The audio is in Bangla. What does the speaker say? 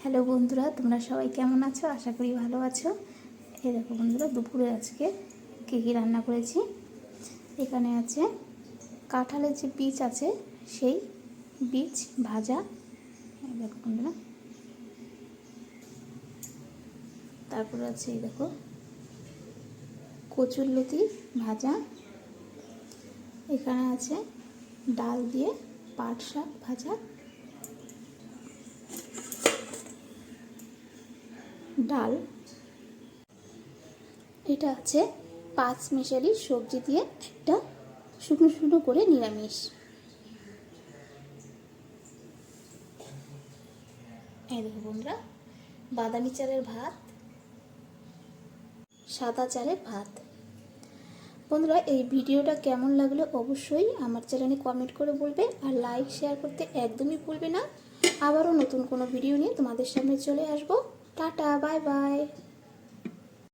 হ্যালো বন্ধুরা, তোমরা সবাই কেমন আছো? আশা করি ভালো আছো। এই দেখো বন্ধুরা, দুপুরে আজকে কী কী রান্না করেছি। এখানে আছে কাঁঠালের যে বীজ আছে সেই বীজ ভাজা, এই দেখো বন্ধুরা। তারপরে আছে এই দেখো কচুরলতি ভাজা। এখানে আছে ডাল দিয়ে পাট শাক ভাজা, ডাল। এটা আছে 5 মিশালি সবজি দিয়ে একটা শুকনো শুকনো করে নিরামিষ। এই দেখো বন্ধুরা, বাদামি চালের ভাত, সাদা চালের ভাত। বন্ধুরা, এই ভিডিওটা কেমন লাগলো অবশ্যই আমার চ্যানেলে কমেন্ট করে বলবে, আর লাইক শেয়ার করতে একদমই ভুলবে না। আবারও নতুন কোনো ভিডিও নিয়ে তোমাদের সামনে চলে আসবো। Tata, bye bye.